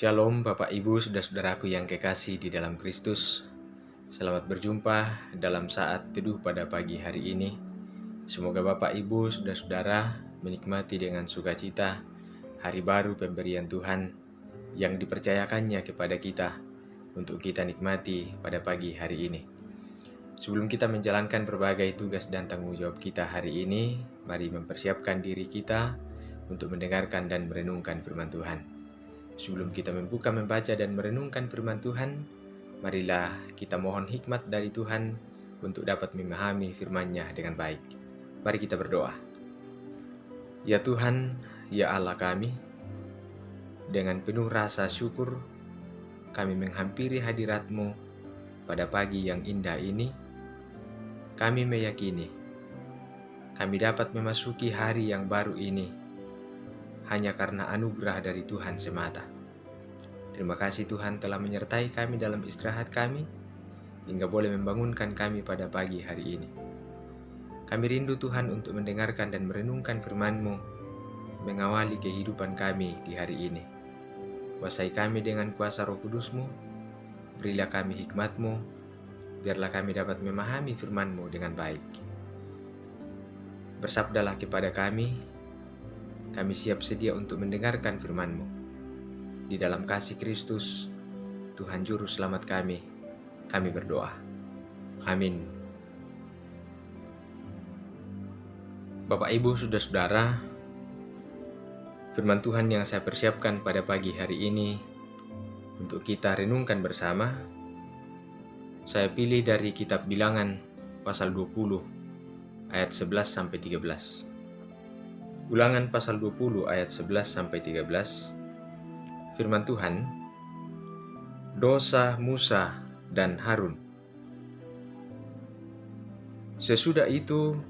Shalom Bapak Ibu, saudara-saudaraku yang kekasih di dalam Kristus. Selamat berjumpa dalam saat teduh pada pagi hari ini. Semoga Bapak Ibu, saudara-saudara menikmati dengan sukacita hari baru pemberian Tuhan yang dipercayakannya kepada kita untuk kita nikmati pada pagi hari ini. Sebelum kita menjalankan berbagai tugas dan tanggung jawab kita hari ini, mari mempersiapkan diri kita untuk mendengarkan dan merenungkan firman Tuhan. Sebelum kita membaca dan merenungkan firman Tuhan, marilah kita mohon hikmat dari Tuhan untuk dapat memahami firman-Nya dengan baik. Mari kita berdoa. Ya Tuhan, ya Allah kami, dengan penuh rasa syukur, kami menghampiri hadirat-Mu pada pagi yang indah ini. Kami meyakini, kami dapat memasuki hari yang baru ini hanya karena anugerah dari Tuhan semata. Terima kasih Tuhan telah menyertai kami dalam istirahat kami, hingga boleh membangunkan kami pada pagi hari ini. Kami rindu Tuhan untuk mendengarkan dan merenungkan firman-Mu, mengawali kehidupan kami di hari ini. Kuasai kami dengan kuasa Roh Kudus-Mu, berilah kami hikmat-Mu, biarlah kami dapat memahami firman-Mu dengan baik. Bersabdalah kepada kami siap sedia untuk mendengarkan firman-Mu. Di dalam kasih Kristus, Tuhan Juru Selamat kami berdoa. Amin. Bapak Ibu, saudara-saudara, firman Tuhan yang saya persiapkan pada pagi hari ini untuk kita renungkan bersama, saya pilih dari kitab Bilangan pasal 20 ayat 11-13. Ulangan pasal 20 ayat 11-13. Firman Tuhan, dosa Musa dan Harun. Sesudah itu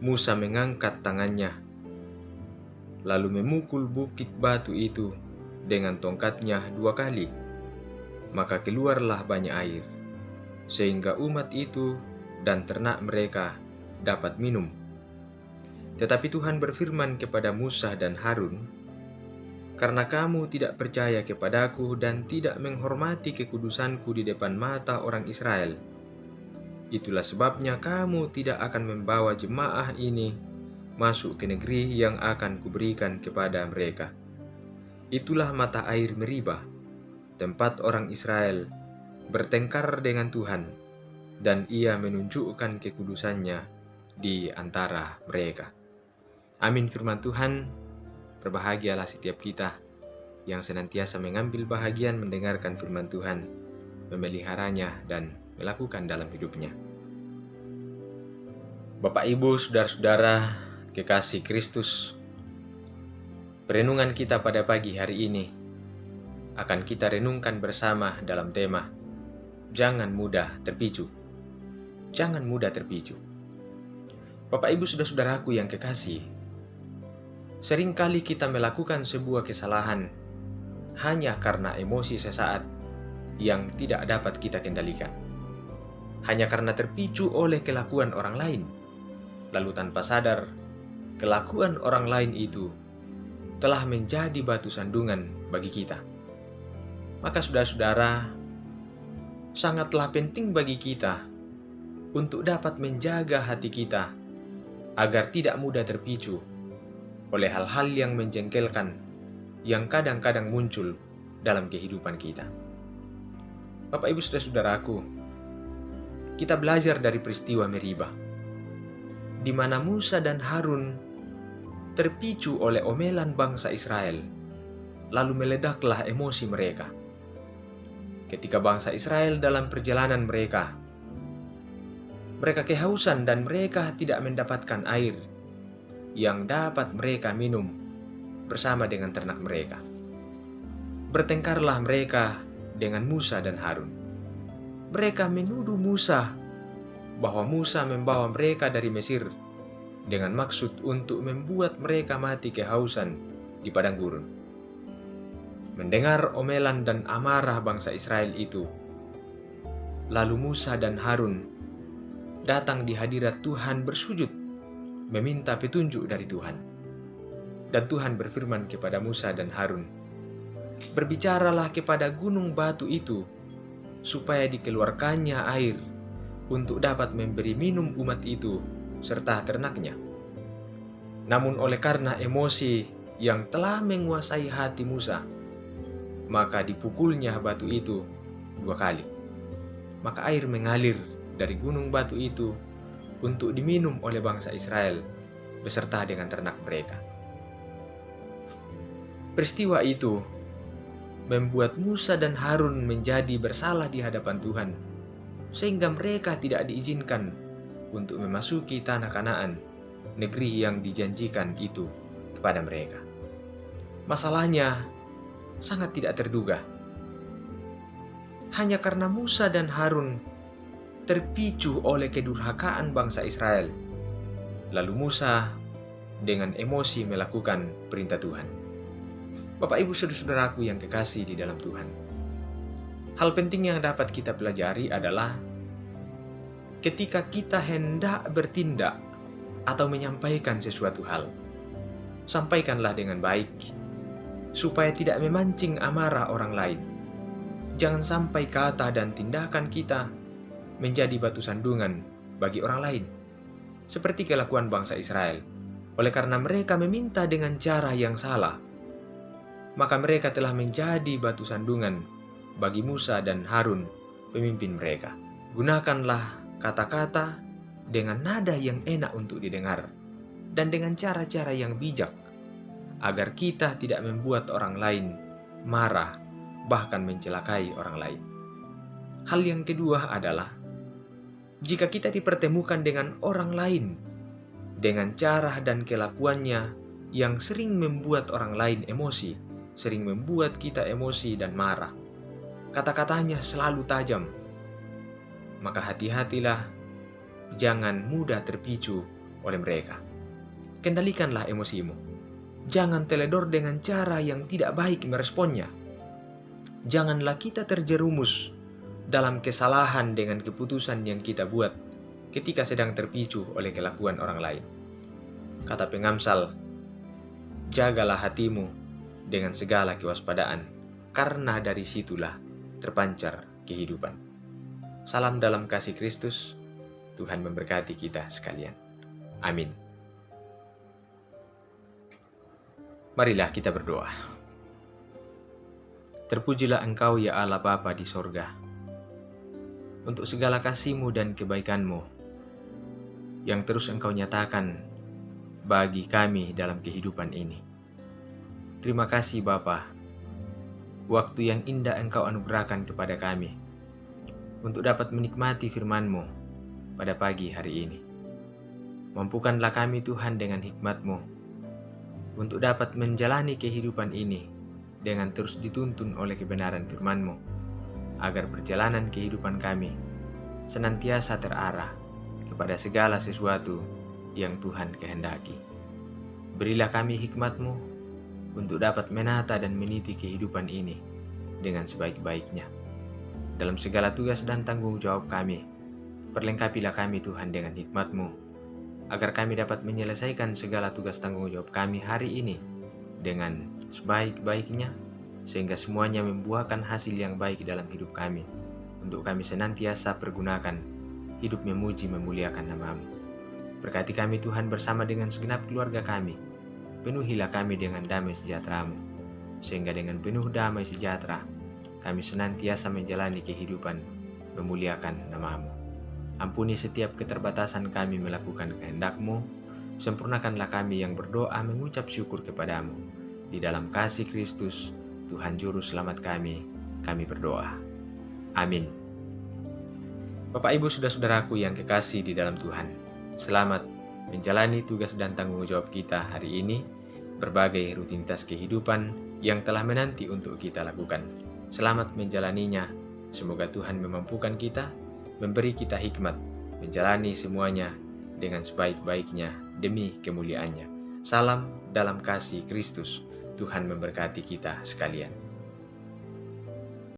Musa mengangkat tangannya, lalu memukul bukit batu itu dengan tongkatnya 2 kali. Maka keluarlah banyak air, sehingga umat itu dan ternak mereka dapat minum. Tetapi Tuhan berfirman kepada Musa dan Harun, "Karena kamu tidak percaya kepadaku dan tidak menghormati kekudusanku di depan mata orang Israel, itulah sebabnya kamu tidak akan membawa jemaah ini masuk ke negeri yang akan kuberikan kepada mereka. Itulah mata air Meribah, tempat orang Israel bertengkar dengan Tuhan, dan ia menunjukkan kekudusannya di antara mereka." Amin firman Tuhan. Berbahagialah setiap kita yang senantiasa mengambil bahagian mendengarkan firman Tuhan, memeliharanya dan melakukan dalam hidupnya. Bapak Ibu, saudara-saudara kekasih Kristus, perenungan kita pada pagi hari ini akan kita renungkan bersama dalam tema Jangan mudah terpicu. Jangan mudah terpicu. Bapak Ibu, saudara-saudaraku yang kekasih, seringkali kita melakukan sebuah kesalahan hanya karena emosi sesaat yang tidak dapat kita kendalikan. Hanya karena terpicu oleh kelakuan orang lain. Lalu tanpa sadar, kelakuan orang lain itu telah menjadi batu sandungan bagi kita. Maka saudara-saudara, sangatlah penting bagi kita untuk dapat menjaga hati kita agar tidak mudah terpicu oleh hal-hal yang menjengkelkan yang kadang-kadang muncul dalam kehidupan kita. Bapak Ibu saudara-saudaraku, kita belajar dari peristiwa Meribah, di mana Musa dan Harun terpicu oleh omelan bangsa Israel, lalu meledaklah emosi mereka. Ketika bangsa Israel dalam perjalanan mereka kehausan dan mereka tidak mendapatkan air yang dapat mereka minum bersama dengan ternak mereka. Bertengkarlah mereka dengan Musa dan Harun. Mereka menuduh Musa bahwa Musa membawa mereka dari Mesir dengan maksud untuk membuat mereka mati kehausan di padang gurun. Mendengar omelan dan amarah bangsa Israel itu, lalu Musa dan Harun datang di hadirat Tuhan bersujud meminta petunjuk dari Tuhan. Dan Tuhan berfirman kepada Musa dan Harun, Berbicaralah kepada gunung batu itu, supaya dikeluarkannya air, untuk dapat memberi minum umat itu, serta ternaknya. Namun oleh karena emosi yang telah menguasai hati Musa, maka dipukulnya batu itu 2 kali. Maka air mengalir dari gunung batu itu untuk diminum oleh bangsa Israel beserta dengan ternak mereka. Peristiwa itu membuat Musa dan Harun menjadi bersalah di hadapan Tuhan, sehingga mereka tidak diizinkan untuk memasuki tanah Kanaan, negeri yang dijanjikan itu kepada mereka. Masalahnya sangat tidak terduga. Hanya karena Musa dan Harun terpicu oleh kedurhakaan bangsa Israel, lalu Musa dengan emosi melakukan perintah Tuhan. Bapak Ibu saudara-saudaraku yang kekasih di dalam Tuhan, hal penting yang dapat kita pelajari adalah ketika kita hendak bertindak atau menyampaikan sesuatu hal, sampaikanlah dengan baik, supaya tidak memancing amarah orang lain. Jangan sampai kata dan tindakan kita menjadi batu sandungan bagi orang lain, seperti kelakuan bangsa Israel. Oleh karena mereka meminta dengan cara yang salah, maka mereka telah menjadi batu sandungan bagi Musa dan Harun, pemimpin mereka. Gunakanlah kata-kata dengan nada yang enak untuk didengar, dan dengan cara-cara yang bijak, agar kita tidak membuat orang lain marah, bahkan mencelakai orang lain. Hal yang kedua adalah, jika kita dipertemukan dengan orang lain dengan cara dan kelakuannya yang sering membuat orang lain emosi, sering membuat kita emosi dan marah, kata-katanya selalu tajam, maka hati-hatilah, jangan mudah terpicu oleh mereka. Kendalikanlah emosimu. Jangan teledor dengan cara yang tidak baik meresponnya. Janganlah kita terjerumus dalam kesalahan dengan keputusan yang kita buat ketika sedang terpicu oleh kelakuan orang lain. Kata pengamsal, jagalah hatimu dengan segala kewaspadaan, karena dari situlah terpancar kehidupan. Salam dalam kasih Kristus. Tuhan memberkati kita sekalian. Amin. Marilah kita berdoa. Terpujilah Engkau ya Allah Bapa di sorga, untuk segala kasih-Mu dan kebaikan-Mu yang terus Engkau nyatakan bagi kami dalam kehidupan ini. Terima kasih Bapa, waktu yang indah Engkau anugerahkan kepada kami untuk dapat menikmati firman-Mu pada pagi hari ini. Mampukanlah kami Tuhan dengan hikmat-Mu untuk dapat menjalani kehidupan ini dengan terus dituntun oleh kebenaran firman-Mu, agar perjalanan kehidupan kami senantiasa terarah kepada segala sesuatu yang Tuhan kehendaki. Berilah kami hikmat-Mu untuk dapat menata dan meniti kehidupan ini dengan sebaik-baiknya. Dalam segala tugas dan tanggung jawab kami, perlengkapilah kami Tuhan dengan hikmat-Mu, agar kami dapat menyelesaikan segala tugas tanggung jawab kami hari ini dengan sebaik-baiknya, sehingga semuanya membuahkan hasil yang baik dalam hidup kami, untuk kami senantiasa pergunakan hidup memuji memuliakan nama-Mu. Berkati kami Tuhan bersama dengan segenap keluarga kami. Penuhilah kami dengan damai sejahtera-Mu, sehingga dengan penuh damai sejahtera kami senantiasa menjalani kehidupan memuliakan nama-Mu. Ampuni setiap keterbatasan kami melakukan kehendak-Mu. Sempurnakanlah kami yang berdoa mengucap syukur kepada-Mu. Di dalam kasih Kristus, Tuhan Juru Selamat kami berdoa. Amin. Bapak Ibu saudara-saudaraku yang kekasih di dalam Tuhan, selamat menjalani tugas dan tanggung jawab kita hari ini, berbagai rutinitas kehidupan yang telah menanti untuk kita lakukan. Selamat menjalaninya. Semoga Tuhan memampukan kita, memberi kita hikmat, menjalani semuanya dengan sebaik-baiknya demi kemuliaan-Nya. Salam dalam kasih Kristus. Tuhan memberkati kita sekalian.